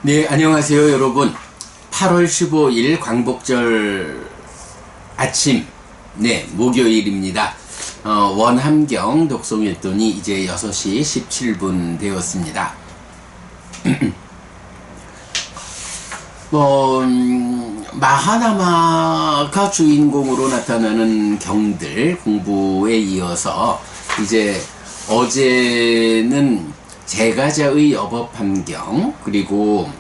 네, 안녕하세요, 여러분. 8월 15일 광복절 아침, 목요일입니다. 원함경 독송했더니 이제 6시 17분 되었습니다. 마하나마가 주인공으로 나타나는 경들 공부에 이어서 이제 어제는 제가자의 여법함경, 그리고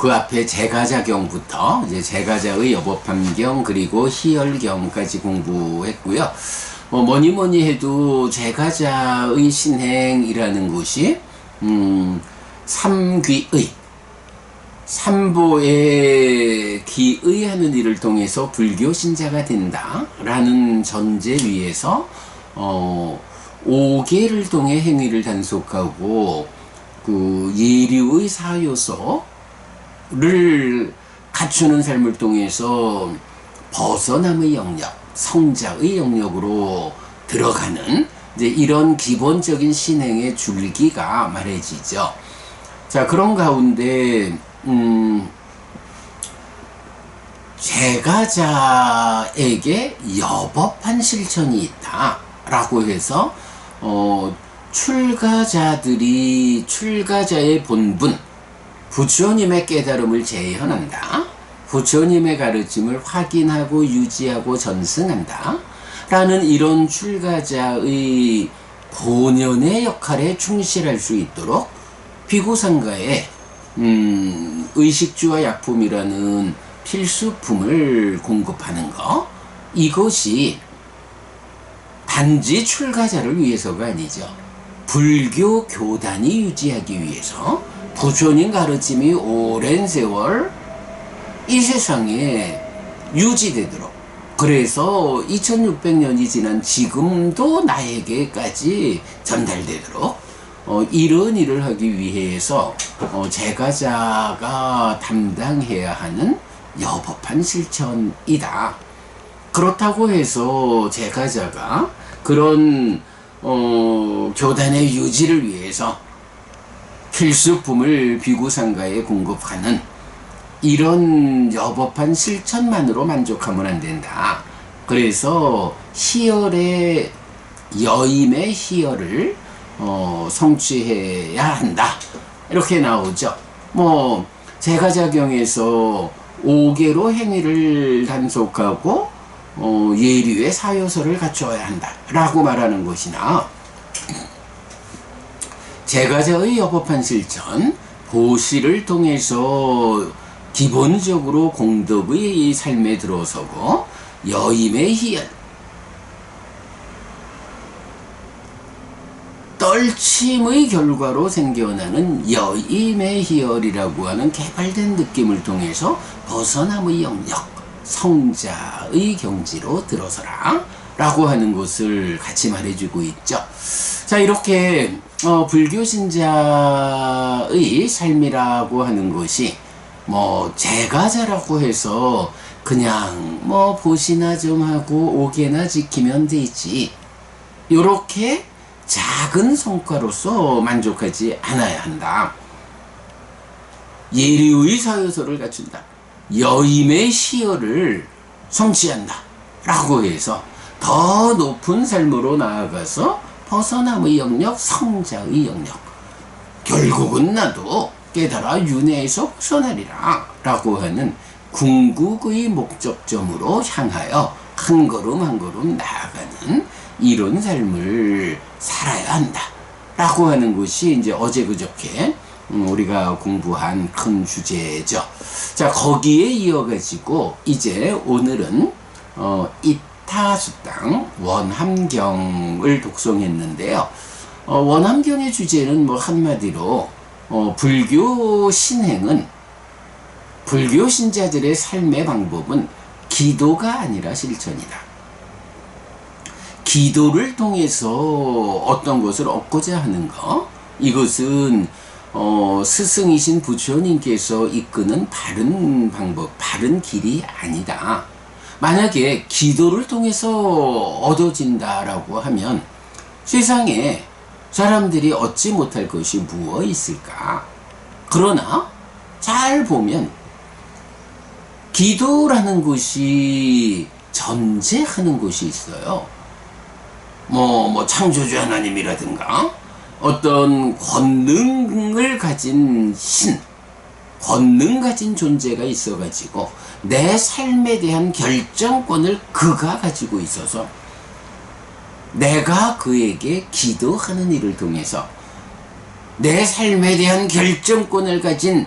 그 앞에 제가자경부터 이제 제가자의 여법함경, 그리고 희열경까지 공부했고요. 뭐니 해도 제가자의 신행이라는 것이 삼귀의, 삼보에 기의하는 일을 통해서 불교 신자가 된다라는 전제 위에서 5계를 통해 행위를 단속하고 그 예류의 사요소를 갖추는 삶을 통해서 벗어남의 영역, 성자의 영역으로 들어가는 이제 이런 기본적인 신행의 줄기가 말해지죠. 자, 그런 가운데 제가자에게 여법한 실천이 있다 라고 해서 출가자들이 출가자의 본분, 부처님의 깨달음을 재현한다, 부처님의 가르침을 확인하고 유지하고 전승한다 라는 이런 출가자의 본연의 역할에 충실할 수 있도록 비구상가에 의식주와 약품이라는 필수품을 공급하는 것, 이것이 단지 출가자를 위해서가 아니죠. 불교 교단이 유지하기 위해서 부처님 가르침이 오랜 세월 이 세상에 유지되도록, 그래서 2600년이 지난 지금도 나에게까지 전달되도록 이런 일을 하기 위해서 제가자가 담당해야 하는 여법한 실천이다. 그렇다고 해서 제가자가 그런 교단의 유지를 위해서 필수품을 비구상가에 공급하는 이런 여법한 실천만으로 만족하면 안 된다. 그래서 희열의 여임의 희열을 성취해야 한다, 이렇게 나오죠. 제가자경에서 5계로 행위를 단속하고 예류의 사요소를 갖춰야 한다 라고 말하는 것이나, 제가자의 여법한 실천, 보시를 통해서 기본적으로 공덕의 삶에 들어서고 여임의 희열, 떨침의 결과로 생겨나는 여임의 희열이라고 하는 개발된 느낌을 통해서 벗어남의 영역, 성자의 경지로 들어서라 라고 하는 것을 같이 말해주고 있죠. 자, 이렇게 불교 신자의 삶이라고 하는 것이 제가자라고 해서 그냥 보시나 좀 하고 5계나 지키면 되지, 요렇게 작은 성과로서 만족하지 않아야 한다. 예류의 사요소를 갖춘다, 여임의 희열을 성취한다 라고 해서 더 높은 삶으로 나아가서 벗어남의 영역, 성자의 영역, 결국은 나도 깨달아 윤회에서 벗어나리라 라고 하는 궁극의 목적점으로 향하여 한 걸음 한 걸음 나아가는 이런 삶을 살아야 한다 라고 하는 것이 이제 어제 그저께 우리가 공부한 큰 주제죠. 자, 거기에 이어가지고 이제 오늘은 이타수당 원함경을 독송했는데요. 원함경의 주제는 한마디로 불교 신행은, 불교 신자들의 삶의 방법은 기도가 아니라 실천이다. 기도를 통해서 어떤 것을 얻고자 하는 것, 이것은 스승이신 부처님께서 이끄는 바른 방법, 바른 길이 아니다. 만약에 기도를 통해서 얻어진다라고 하면 세상에 사람들이 얻지 못할 것이 무엇 있을까? 그러나 잘 보면 기도라는 것이 전제하는 것이 있어요. 창조주 하나님이라든가 어떤 권능을 가진 권능 가진 존재가 있어가지고 내 삶에 대한 결정권을 그가 가지고 있어서 내가 그에게 기도하는 일을 통해서 내 삶에 대한 결정권을 가진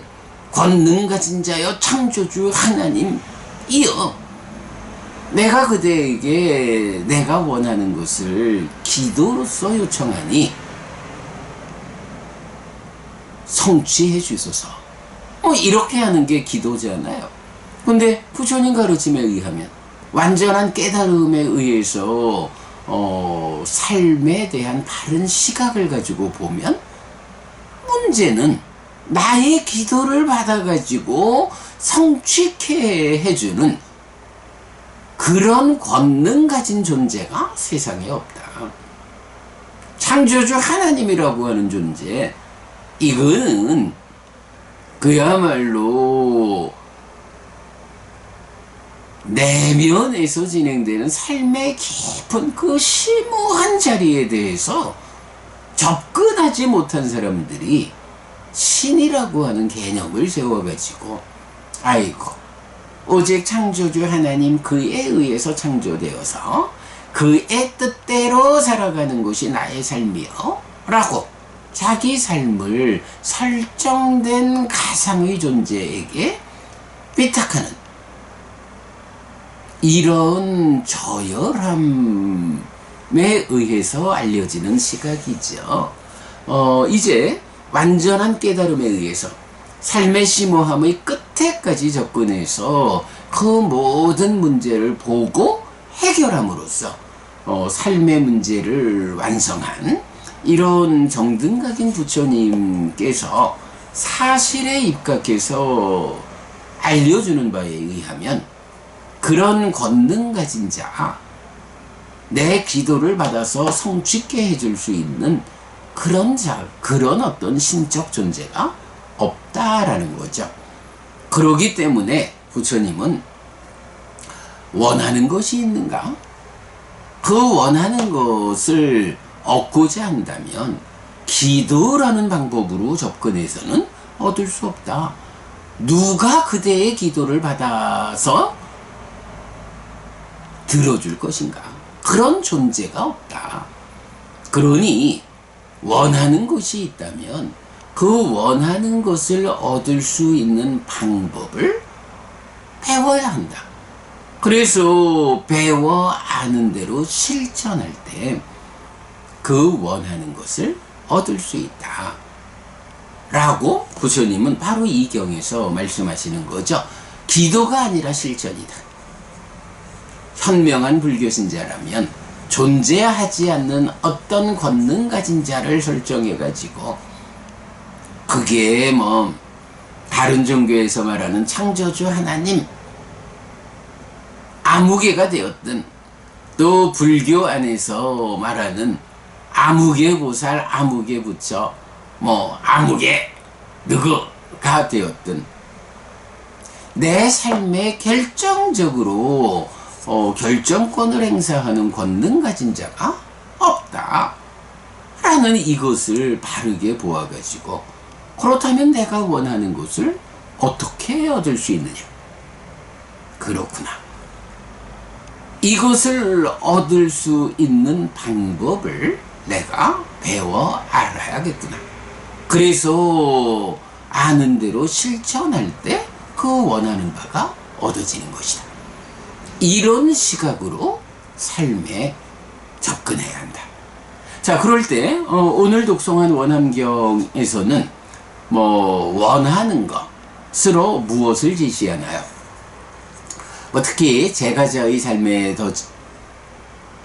권능 가진 자여 창조주 하나님이여 내가 그대에게 내가 원하는 것을 기도로서 요청하니 성취해 주소서. 이렇게 하는 게 기도잖아요. 근데 부처님 가르침에 의하면 완전한 깨달음에 의해서 삶에 대한 바른 시각을 가지고 보면 문제는 나의 기도를 받아가지고 성취케 해주는 그런 권능 가진 존재가 세상에 없다. 창조주 하나님이라고 하는 존재, 이거는 그야말로 내면에서 진행되는 삶의 깊은 그 심오한 자리에 대해서 접근하지 못한 사람들이 신이라고 하는 개념을 세워가지고 아이고 오직 창조주 하나님 그에 의해서 창조되어서 그의 뜻대로 살아가는 것이 나의 삶이요 라고 자기 삶을 설정된 가상의 존재에게 위탁하는 이런 저열함에 의해서 알려지는 시각이죠. 이제 완전한 깨달음에 의해서 삶의 심오함의 끝에까지 접근해서 그 모든 문제를 보고 해결함으로써 삶의 문제를 완성한 이런 정등각인 부처님께서 사실에 입각해서 알려주는 바에 의하면 그런 권능 가진 자, 내 기도를 받아서 성취케 해줄 수 있는 그런 어떤 신적 존재가 없다라는 거죠. 그러기 때문에 부처님은 원하는 것이 있는가? 그 원하는 것을 얻고자 한다면 기도라는 방법으로 접근해서는 얻을 수 없다. 누가 그대의 기도를 받아서 들어줄 것인가? 그런 존재가 없다. 그러니 원하는 것이 있다면 그 원하는 것을 얻을 수 있는 방법을 배워야 한다. 그래서 배워 아는 대로 실천할 때 그 원하는 것을 얻을 수 있다. 라고 부처님은 바로 이 경에서 말씀하시는 거죠. 기도가 아니라 실천이다. 현명한 불교 신자라면 존재하지 않는 어떤 권능 가진 자를 설정해 가지고 그게 다른 종교에서 말하는 창조주 하나님 아무개가 되었든 또 불교 안에서 말하는 아무개 보살 아무개 부처 아무개 누구가 되었든 내 삶에 결정적으로 결정권을 행사하는 권능 가진 자가 없다 라는 이것을 바르게 보아가지고 그렇다면 내가 원하는 것을 어떻게 얻을 수 있느냐? 그렇구나. 이것을 얻을 수 있는 방법을 내가 배워 알아야겠구나. 그래서 아는 대로 실천할 때 그 원하는 바가 얻어지는 것이다. 이런 시각으로 삶에 접근해야 한다. 자, 그럴 때 오늘 독송한 원함경에서는 원하는 것으로 무엇을 제시하나요? 특히 제가자의 삶에 더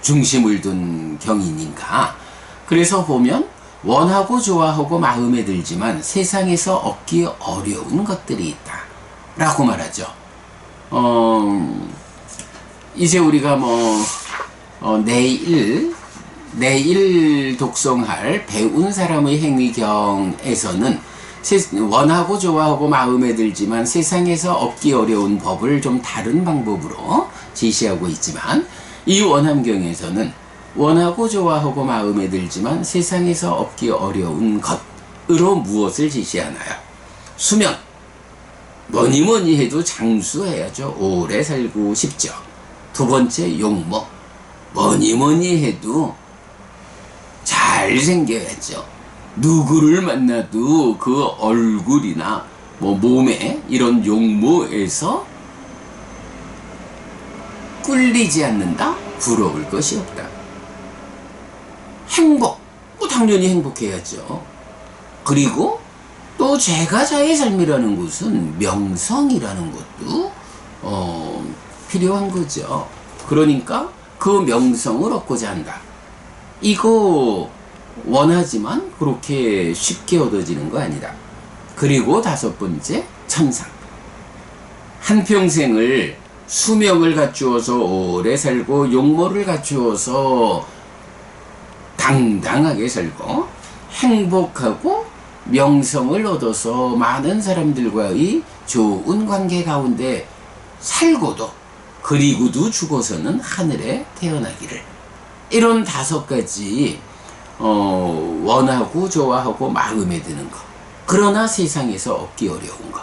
중심을 둔 경이니까 그래서 보면 원하고 좋아하고 마음에 들지만 세상에서 얻기 어려운 것들이 있다 라고 말하죠. 이제 우리가 내일 내일 독송할 배운 사람의 행위경에서는 원하고 좋아하고 마음에 들지만 세상에서 얻기 어려운 법을 좀 다른 방법으로 제시하고 있지만, 이 원함경에서는 원하고 좋아하고 마음에 들지만 세상에서 얻기 어려운 것으로 무엇을 제시하나요? 수명. 뭐니 해도 장수해야죠. 오래 살고 싶죠. 두 번째, 용모. 뭐니 해도 잘생겨야죠. 누구를 만나도 그 얼굴이나 몸에 이런 용모에서 꿀리지 않는다? 부러울 것이 없다. 행복. 당연히 행복해야죠. 그리고 또 제가 자의 삶이라는 것은 명성이라는 것도 필요한 거죠. 그러니까 그 명성을 얻고자 한다. 이거 원하지만 그렇게 쉽게 얻어지는 거 아니다. 그리고 다섯 번째, 천상. 한평생을 수명을 갖추어서 오래 살고 용모를 갖추어서 당당하게 살고 행복하고 명성을 얻어서 많은 사람들과의 좋은 관계 가운데 살고도, 그리고도 죽어서는 하늘에 태어나기를. 이런 다섯 가지 원하고 좋아하고 마음에 드는 것, 그러나 세상에서 얻기 어려운 것.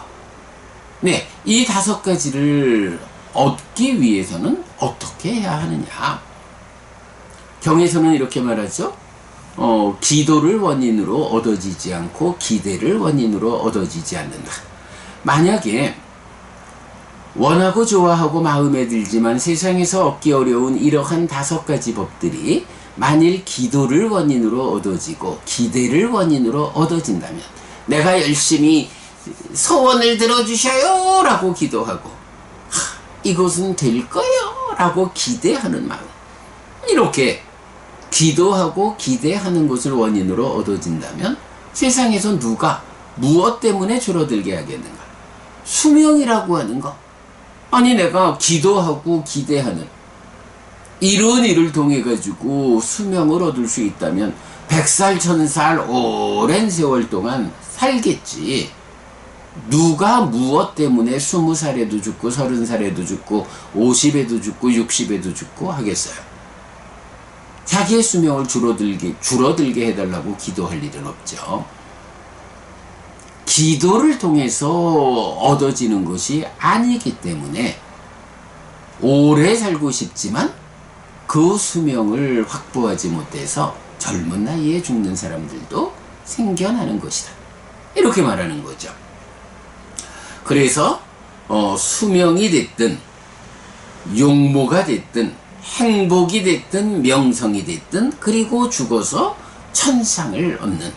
네, 이 다섯 가지를 얻기 위해서는 어떻게 해야 하느냐? 경에서는 이렇게 말하죠. 기도를 원인으로 얻어지지 않고 기대를 원인으로 얻어지지 않는다. 만약에 원하고 좋아하고 마음에 들지만 세상에서 얻기 어려운 이러한 다섯 가지 법들이 만일 기도를 원인으로 얻어지고 기대를 원인으로 얻어진다면, 내가 열심히 소원을 들어주셔요 라고 기도하고 이것은 될 거요 라고 기대하는 마음, 이렇게 기도하고 기대하는 것을 원인으로 얻어진다면 세상에서 누가 무엇 때문에 줄어들게 하겠는가? 수명이라고 하는 것. 아니, 내가 기도하고 기대하는 이런 일을 통해 가지고 수명을 얻을 수 있다면 100살, 1000살 오랜 세월 동안 살겠지. 누가 무엇 때문에 20살에도 죽고 30살에도 죽고 50에도 죽고 60에도 죽고 하겠어요? 자기의 수명을 줄어들게 해달라고 기도할 일은 없죠. 기도를 통해서 얻어지는 것이 아니기 때문에 오래 살고 싶지만 그 수명을 확보하지 못해서 젊은 나이에 죽는 사람들도 생겨나는 것이다. 이렇게 말하는 거죠. 그래서 수명이 됐든 용모가 됐든 행복이 됐든 명성이 됐든, 그리고 죽어서 천상을 얻는,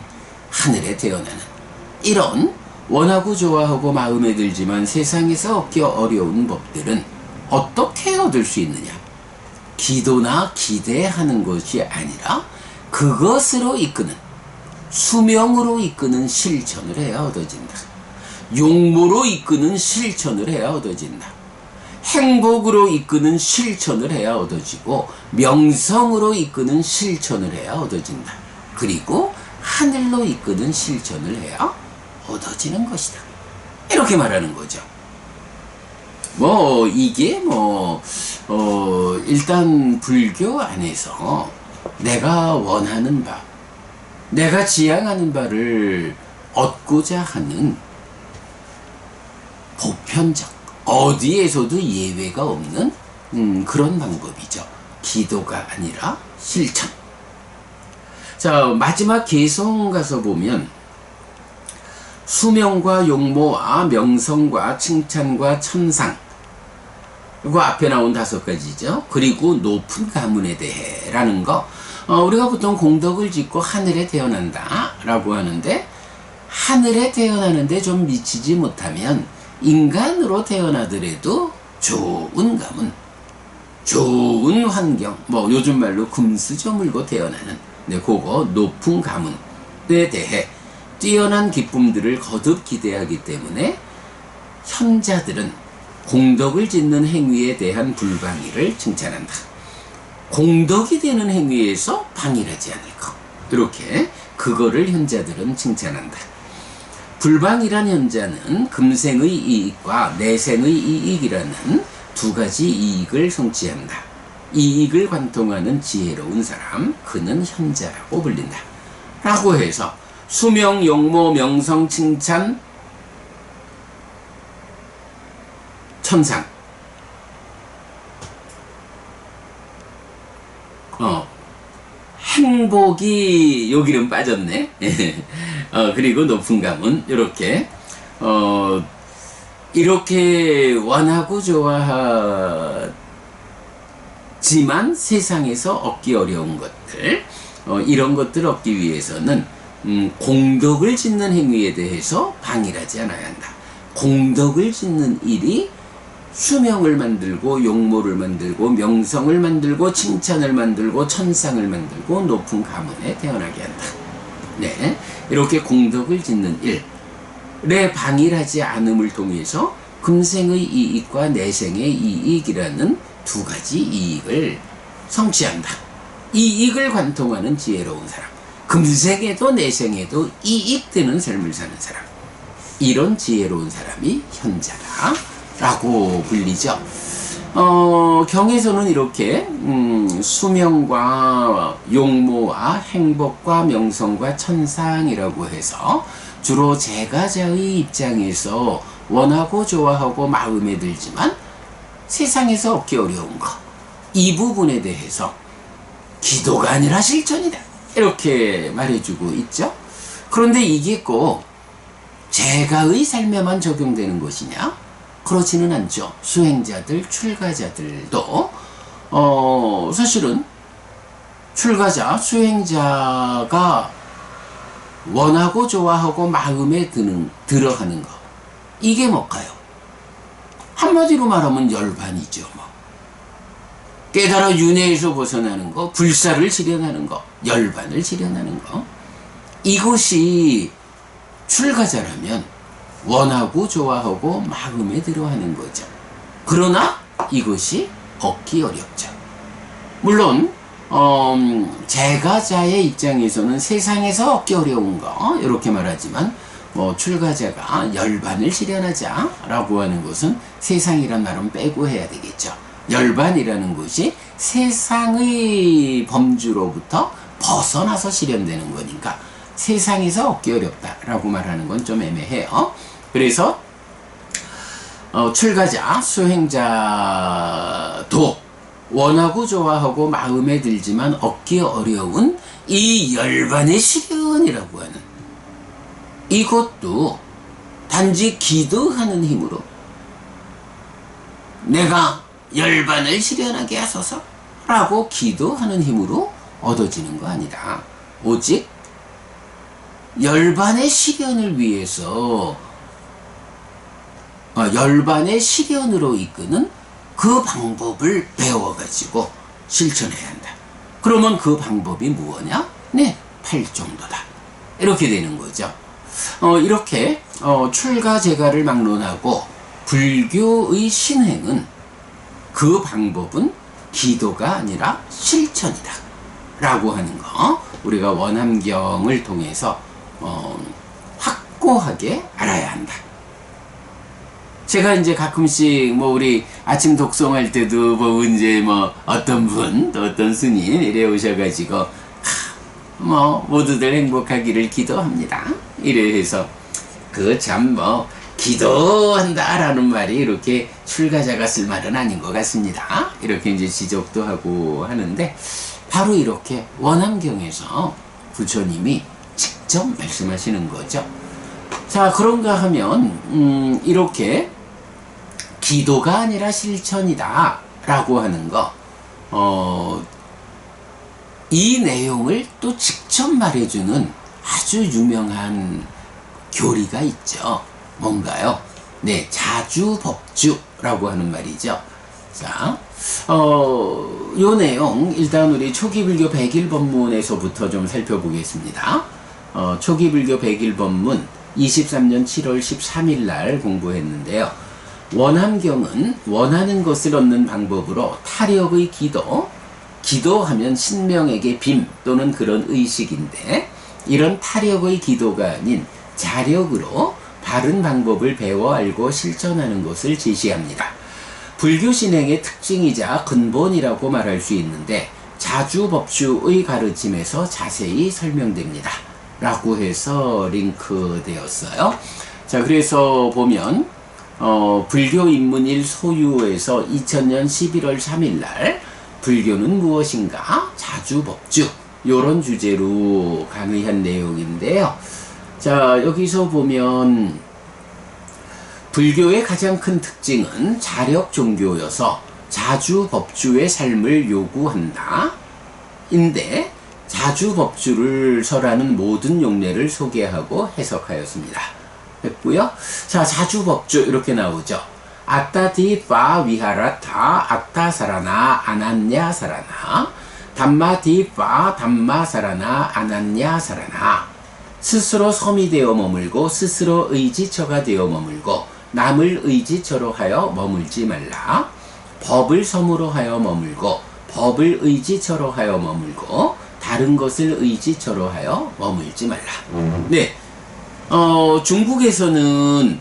하늘에 태어나는 이런 원하고 좋아하고 마음에 들지만 세상에서 얻기 어려운 법들은 어떻게 얻을 수 있느냐? 기도나 기대하는 것이 아니라 그것으로 이끄는, 수명으로 이끄는 실천을 해야 얻어진다. 용모로 이끄는 실천을 해야 얻어진다. 행복으로 이끄는 실천을 해야 얻어지고 명성으로 이끄는 실천을 해야 얻어진다. 그리고 하늘로 이끄는 실천을 해야 얻어지는 것이다. 이렇게 말하는 거죠. 이게 일단 불교 안에서 내가 원하는 바, 내가 지향하는 바를 얻고자 하는 보편적, 어디에서도 예외가 없는 그런 방법이죠. 기도가 아니라 실천. 자, 마지막 개성 가서 보면 수명과 용모와 명성과 칭찬과 천상, 그리고 앞에 나온 다섯 가지죠. 그리고 높은 가문에 대해 라는 거, 우리가 보통 공덕을 짓고 하늘에 태어난다 라고 하는데, 하늘에 태어나는데 좀 미치지 못하면 인간으로 태어나더라도 좋은 가문, 좋은 환경, 요즘 말로 금수저물고 태어나는, 그거 높은 가문에 대해 뛰어난 기쁨들을 거듭 기대하기 때문에 현자들은 공덕을 짓는 행위에 대한 불방위를 칭찬한다. 공덕이 되는 행위에서 방일하지 않을 것. 이렇게 그거를 현자들은 칭찬한다. 불방이란 현자는 금생의 이익과 내생의 이익이라는 두 가지 이익을 성취한다. 이익을 관통하는 지혜로운 사람, 그는 현자라고 불린다. 라고 해서 수명, 용모, 명성, 칭찬, 천상, 행복이 여기는 빠졌네. 그리고 높은 가문 이렇게 원하고 좋아하지만 세상에서 얻기 어려운 것들, 이런 것들 얻기 위해서는 공덕을 짓는 행위에 대해서 방일하지 않아야 한다. 공덕을 짓는 일이 수명을 만들고 용모를 만들고 명성을 만들고 칭찬을 만들고 천상을 만들고 높은 가문에 태어나게 한다. 네, 이렇게 공덕을 짓는 일에 방일하지 않음을 통해서 금생의 이익과 내생의 이익이라는 두 가지 이익을 성취한다. 이익을 관통하는 지혜로운 사람, 금생에도 내생에도 이익되는 삶을 사는 사람, 이런 지혜로운 사람이 현자다 라고 불리죠. 경에서는 이렇게 수명과 용모와 행복과 명성과 천상이라고 해서 주로 제가자의 입장에서 원하고 좋아하고 마음에 들지만 세상에서 얻기 어려운 것, 이 부분에 대해서 기도가 아니라 실천이다 이렇게 말해주고 있죠. 그런데 이게 꼭 제가의 삶에만 적용되는 것이냐? 그렇지는 않죠. 수행자들, 출가자들도 사실은 출가자, 수행자가 원하고 좋아하고 마음에 들어하는 것, 이게 뭘까요? 한마디로 말하면 열반이죠. 깨달아 윤회에서 벗어나는 거, 불사를 실현하는 거, 열반을 실현하는 거, 이것이 출가자라면 원하고 좋아하고 마음에 들어하는 거죠. 그러나 이것이 얻기 어렵죠. 물론 제가자의 입장에서는 세상에서 얻기 어려운 거 이렇게 말하지만 출가자가 열반을 실현하자 라고 하는 것은 세상이란 말은 빼고 해야 되겠죠. 열반이라는 것이 세상의 범주로부터 벗어나서 실현되는 거니까 세상에서 얻기 어렵다라고 말하는 건 좀 애매해요. 그래서 출가자, 수행자도 원하고 좋아하고 마음에 들지만 얻기 어려운 이 열반의 실현이라고 하는 이것도 단지 기도하는 힘으로 내가 열반을 실현하게 하소서 라고 기도하는 힘으로 얻어지는 거 아니다. 오직 열반의 실현을 위해서 열반의 실현으로 이끄는 그 방법을 배워가지고 실천해야 한다. 그러면 그 방법이 무엇이냐? 네, 팔정도다. 이렇게 되는 거죠. 이렇게 출가 제가를 막론하고 불교의 신행은 그 방법은 기도가 아니라 실천이다 라고 하는 거, 우리가 원함경을 통해서 확고하게 알아야 한다. 제가 이제 가끔씩 우리 아침 독송할 때도 어떤 분 또 어떤 스님 이래 오셔가지고 모두들 행복하기를 기도합니다 이래 해서 그 참 기도한다 라는 말이 이렇게 출가자가 쓸 말은 아닌 것 같습니다. 이렇게 이제 지적도 하고 하는데, 바로 이렇게 원함경에서 부처님이 직접 말씀하시는 거죠. 자, 그런가 하면 이렇게 기도가 아니라 실천이다 라고 하는 거, 이 내용을 또 직접 말해주는 아주 유명한 교리가 있죠. 뭔가요? 네, 자주법주라고 하는 말이죠. 자, 요 내용 일단 우리 초기불교 백일법문에서부터 좀 살펴보겠습니다. 초기불교 백일법문 23년 7월 13일 날 공부했는데요. 원함경은 원하는 것을 얻는 방법으로 타력의 기도하면 신명에게 빔 또는 그런 의식인데, 이런 타력의 기도가 아닌 자력으로 바른 방법을 배워 알고 실천하는 것을 제시합니다. 불교 신행의 특징이자 근본이라고 말할 수 있는데 자주법주의 가르침에서 자세히 설명됩니다. 라고 해서 링크되었어요. 자, 그래서 보면 불교 입문일 소유에서 2000년 11월 3일 날 불교는 무엇인가? 자주법주, 요런 주제로 강의한 내용인데요. 자, 여기서 보면 불교의 가장 큰 특징은 자력 종교여서 자주법주의 삶을 요구한다 인데, 자주법주를 설하는 모든 용례를 소개하고 해석하였습니다. 했고요. 자, 자주법주 이렇게 나오죠. 아따디파 위하라타 아따사라나 아난야사라나, 담마디파 담마사라나 아난야사라나. 스스로 섬이 되어 머물고 스스로 의지처가 되어 머물고 남을 의지처로 하여 머물지 말라. 법을 섬으로 하여 머물고 법을 의지처로 하여 머물고 다른 것을 의지처로 하여 머물지 말라. 네, 중국에서는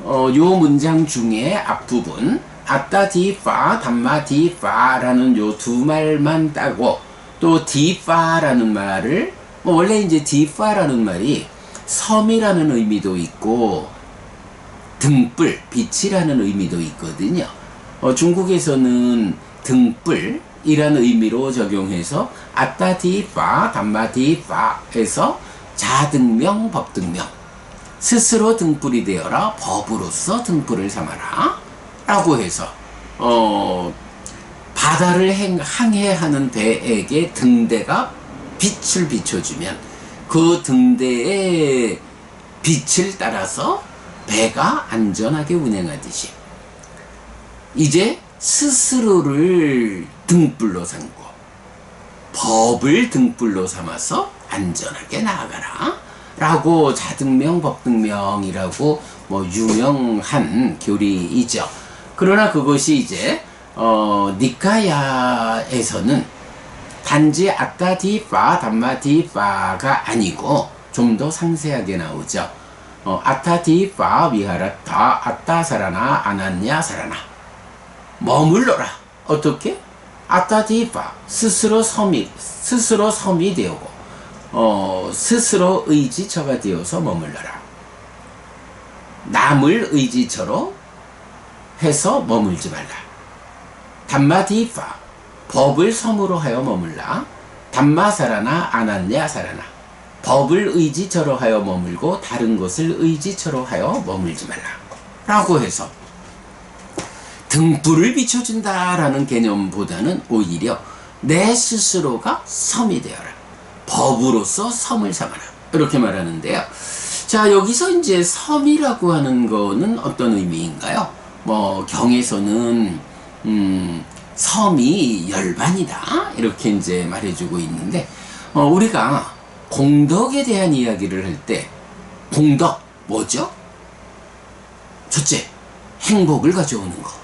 요 문장 중에 앞부분 아따디파 담마디파라는 요 두 말만 따고, 또 디파라는 말을 원래 이제 디파라는 말이 섬이라는 의미도 있고 등불, 빛이라는 의미도 있거든요. 중국에서는 등불이라는 의미로 적용해서 아따디파 담마디파 해서 자등명 법등명, 스스로 등불이 되어라, 법으로서 등불을 삼아라 라고 해서 바다를 항해하는 배에게 등대가 빛을 비춰주면 그 등대의 빛을 따라서 배가 안전하게 운행하듯이, 이제 스스로를 등불로 삼고 법을 등불로 삼아서 안전하게 나아가라 라고 자등명 법등명이라고 유명한 교리이죠. 그러나 그것이 이제 니카야에서는 단지 아따디파 담마디파가 아니고 좀 더 상세하게 나오죠. 아따디파 위하라타 아따사라나 아난야사라나. 머물러라. 어떻게? 아따디파, 스스로 섬이 되고 스스로 의지처가 되어서 머물러라. 남을 의지처로 해서 머물지 말라. 담마디파, 법을 섬으로 하여 머물라. 담마사라나 아난야사라나, 법을 의지처로 하여 머물고 다른 것을 의지처로 하여 머물지 말라 라고 해서 등불을 비춰준다라는 개념보다는 오히려 내 스스로가 섬이 되어라, 법으로서 섬을 삼아라, 이렇게 말하는데요. 자, 여기서 이제 섬이라고 하는 거는 어떤 의미인가요? 경에서는 섬이 열반이다 이렇게 이제 말해주고 있는데, 우리가 공덕에 대한 이야기를 할 때 공덕 뭐죠? 첫째, 행복을 가져오는 거.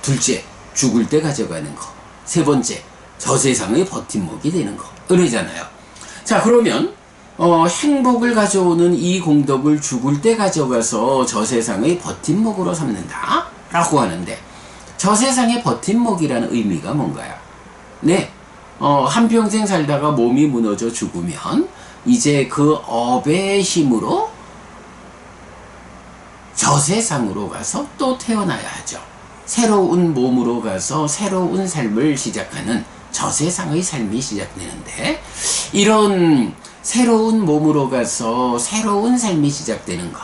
둘째, 죽을 때 가져가는 거. 세 번째, 저 세상의 버팀목이 되는 거. 이러잖아요. 자, 그러면 행복을 가져오는 이 공덕을 죽을 때 가져가서 저 세상의 버팀목으로 삼는다 라고 하는데, 저 세상의 버팀목이라는 의미가 뭔가요? 네, 한평생 살다가 몸이 무너져 죽으면 이제 그 업의 힘으로 저 세상으로 가서 또 태어나야 하죠. 새로운 몸으로 가서 새로운 삶을 시작하는 저 세상의 삶이 시작되는데, 이런 새로운 몸으로 가서 새로운 삶이 시작되는 것,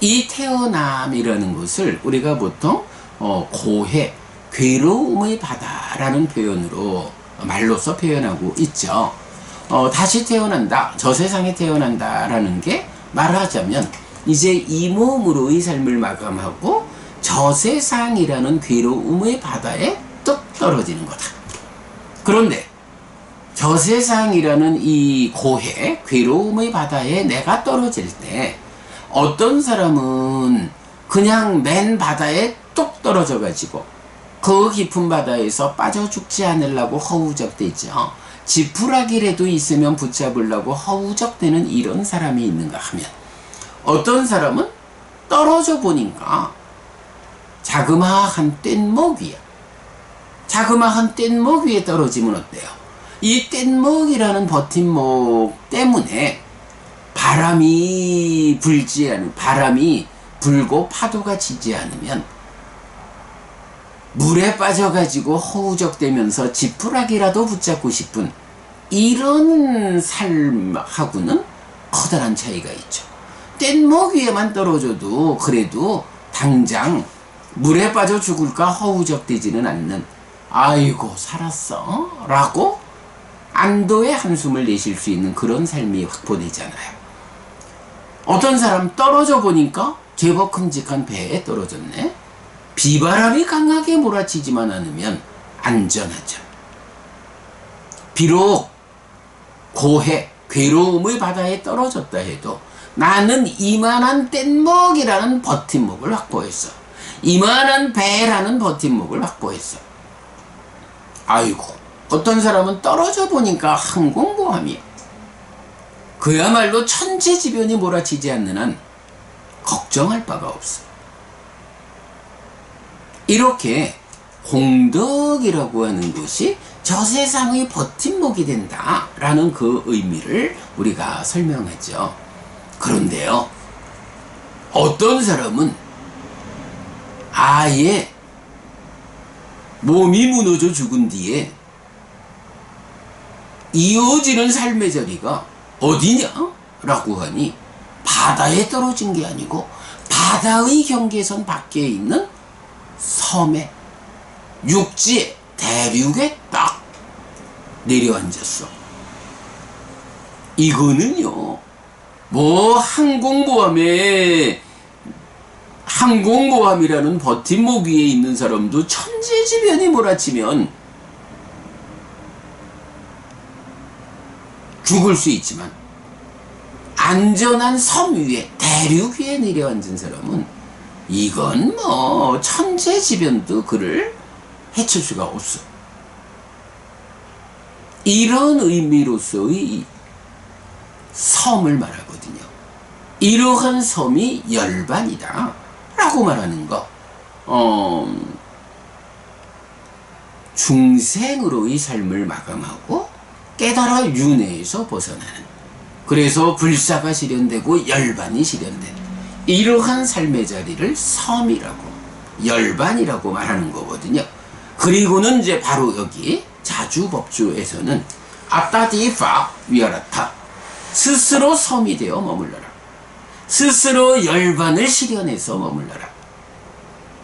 이 태어남이라는 것을 우리가 보통 고해, 괴로움의 바다라는 표현으로 말로서 표현하고 있죠. 다시 태어난다, 저 세상에 태어난다 라는 게 말하자면 이제 이 몸으로의 삶을 마감하고 저 세상이라는 괴로움의 바다에 뚝 떨어지는 거다. 그런데 저 세상이라는 이 고해, 괴로움의 바다에 내가 떨어질 때 어떤 사람은 그냥 맨 바다에 뚝 떨어져 가지고 그 깊은 바다에서 빠져 죽지 않으려고 허우적대죠. 지푸라기라도 있으면 붙잡으려고 허우적대는 이런 사람이 있는가 하면, 어떤 사람은 떨어져 보니까 자그마한 뗏목 위에, 자그마한 뗏목 위에 떨어지면 어때요? 이 뗏목이라는 버팀목 때문에 바람이 불고 파도가 치지 않으면 물에 빠져가지고 허우적대면서 지푸라기라도 붙잡고 싶은 이런 삶하고는 커다란 차이가 있죠. 뗏목 위에만 떨어져도 그래도 당장 물에 빠져 죽을까 허우적대지는 않는, 아이고 살았어 라고 안도의 한숨을 내쉴 수 있는 그런 삶이 확보되잖아요. 어떤 사람 떨어져 보니까 제법 큼직한 배에 떨어졌네. 비바람이 강하게 몰아치지만 않으면 안전하죠. 비록 고해, 괴로움의 바다에 떨어졌다 해도 나는 이만한 뗏목이라는 버팀목을 확보했어. 이만한 배라는 버팀목을 확보했어. 아이고, 어떤 사람은 떨어져 보니까 항공모함이야. 그야말로 천재지변이 몰아치지 않는 한 걱정할 바가 없어. 이렇게 홍덕이라고 하는 것이 저 세상의 버팀목이 된다라는 그 의미를 우리가 설명하죠. 그런데요, 어떤 사람은 아예 몸이 무너져 죽은 뒤에 이어지는 삶의 자리가 어디냐? 라고 하니 바다에 떨어진 게 아니고 바다의 경계선 밖에 있는 섬에, 육지에, 대륙에 딱 내려앉았어. 이거는요, 뭐 항공모함이라는 버팀목 위에 있는 사람도 천재지변이 몰아치면 죽을 수 있지만, 안전한 섬 위에, 대륙 위에 내려앉은 사람은 이건 뭐 천재지변도 그를 해칠 수가 없어. 이런 의미로서의 섬을 말하거든요. 이러한 섬이 열반이다 라고 말하는 거, 중생으로의 삶을 마감하고 깨달아 윤회에서 벗어나는, 그래서 불사가 실현되고 열반이 실현되는 이러한 삶의 자리를 섬이라고, 열반이라고 말하는 거거든요. 그리고는 이제 바로 여기 자주법주에서는 아따디파 위아라타, 스스로 섬이 되어 머물러라, 스스로 열반을 실현해서 머물러라,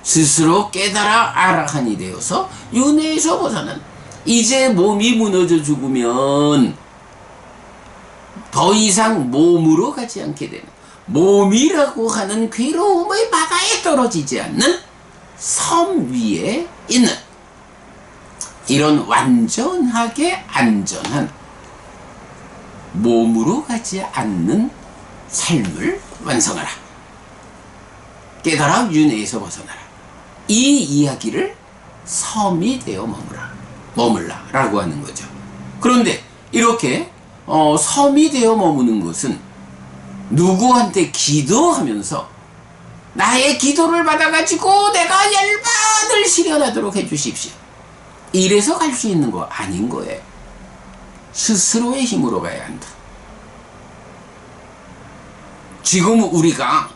스스로 깨달아 아라한이 되어서 윤회에서 벗어난, 이제 몸이 무너져 죽으면 더 이상 몸으로 가지 않게 되는, 몸이라고 하는 괴로움의 바다에 떨어지지 않는 섬 위에 있는 이런 완전하게 안전한, 몸으로 가지 않는 삶을 완성하라. 깨달아 윤회에서 벗어나라. 이 이야기를 섬이 되어 머물라 라고 하는 거죠. 그런데 이렇게 섬이 되어 머무는 것은 누구한테 기도하면서 나의 기도를 받아가지고 내가 열반을 실현하도록 해주십시오, 이래서 갈 수 있는 거 아닌 거예요. 스스로의 힘으로 가야 한다. 지금 우리가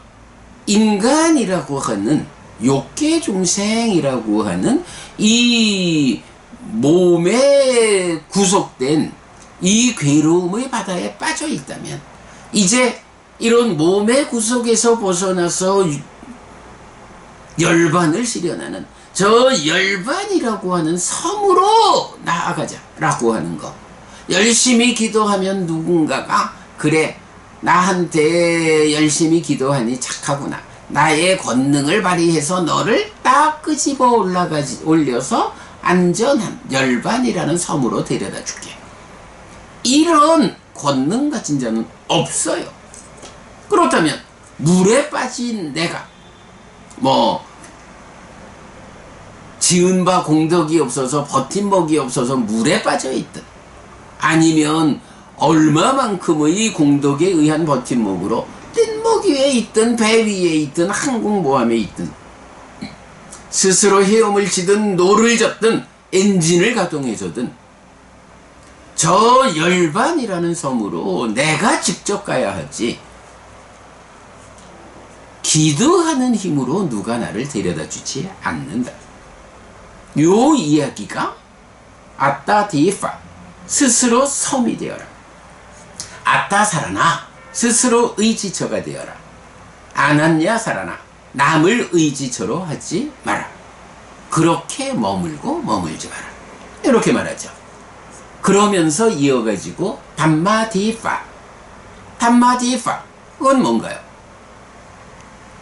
인간이라고 하는 욕계 중생이라고 하는 이 몸에 구속된 이 괴로움의 바다에 빠져 있다면, 이제 이런 몸의 구속에서 벗어나서 열반을 실현하는 저 열반이라고 하는 섬으로 나아가자 라고 하는 거. 열심히 기도하면 누군가가 그래, 나한테 열심히 기도하니 착하구나, 나의 권능을 발휘해서 너를 딱 끄집어 올려서 안전한 열반이라는 섬으로 데려다 줄게, 이런 권능 가진 자는 없어요. 그렇다면 물에 빠진 내가 지은 바 공덕이 없어서 버팀목이 없어서 물에 빠져 있든 아니면 얼마만큼의 공덕에 의한 버팀목으로 뗏목 위에 있든 배 위에 있든 항공모함에 있든 스스로 헤엄을 치든 노를 젓든 엔진을 가동해서든 저 열반이라는 섬으로 내가 직접 가야 하지 기도하는 힘으로 누가 나를 데려다 주지 않는다. 요 이야기가 아따 디파 스스로 섬이 되어라. 아따 살아나 스스로 의지처가 되어라. 아났냐 살아나 남을 의지처로 하지 마라. 그렇게 머물고 머물지 마라. 이렇게 말하죠. 그러면서 이어가지고 담마디파 담마디파 그건 뭔가요?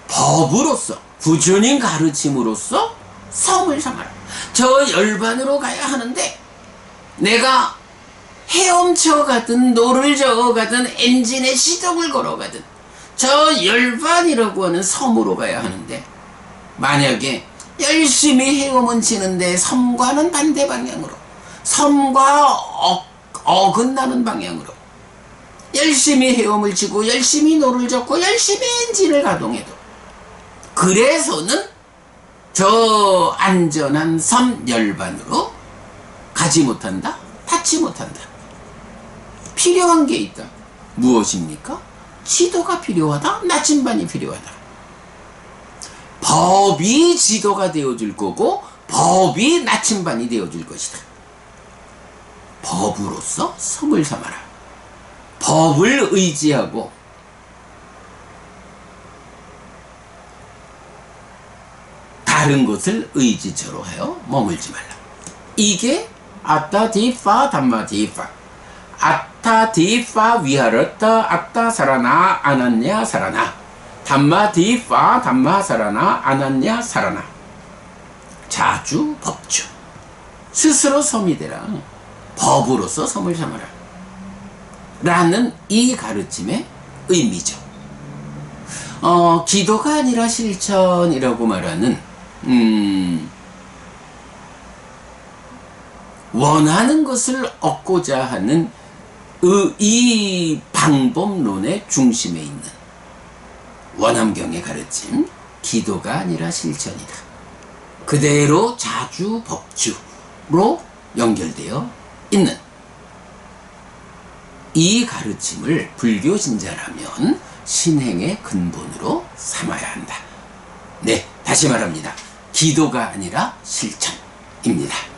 법으로서 부처님 가르침으로써 섬을 삼아라. 저 열반으로 가야 하는데 내가 헤엄쳐 가든 노를 저어 가든 엔진에 시동을 걸어 가든 저 열반이라고 하는 섬으로 가야 하는데 만약에 열심히 헤엄은 치는데 섬과는 반대 방향으로 섬과 어긋나는 방향으로 열심히 헤엄을 치고 열심히 노를 젓고 열심히 엔진을 가동해도 그래서는 저 안전한 섬 열반으로 가지 못한다? 닿지 못한다. 필요한 게 있다. 무엇입니까? 지도가 필요하다. 나침반이 필요하다. 법이 지도가 되어줄 거고 법이 나침반이 되어줄 것이다. 법으로서 섬을 삼아라. 법을 의지하고 다른 것을 의지처로 하여 머물지 말라. 이게 아따 디파 담마 디파 아따 디파 위하렀다 아따 사라나 아났냐 사라나 담마 디파 담마 사라나 아났냐 사라나 자주 법주 스스로 섬이 되라. 법으로서 섬을 삼아라 라는 이 가르침의 의미죠. 기도가 아니라 실천이라고 말하는 원하는 것을 얻고자 하는 이 방법론의 중심에 있는 원암경의 가르침, 기도가 아니라 실천이다. 그대로 자주 법주로 연결되어 있는 이 가르침을 불교 신자라면 신행의 근본으로 삼아야 한다. 네, 다시 말합니다. 기도가 아니라 실천입니다.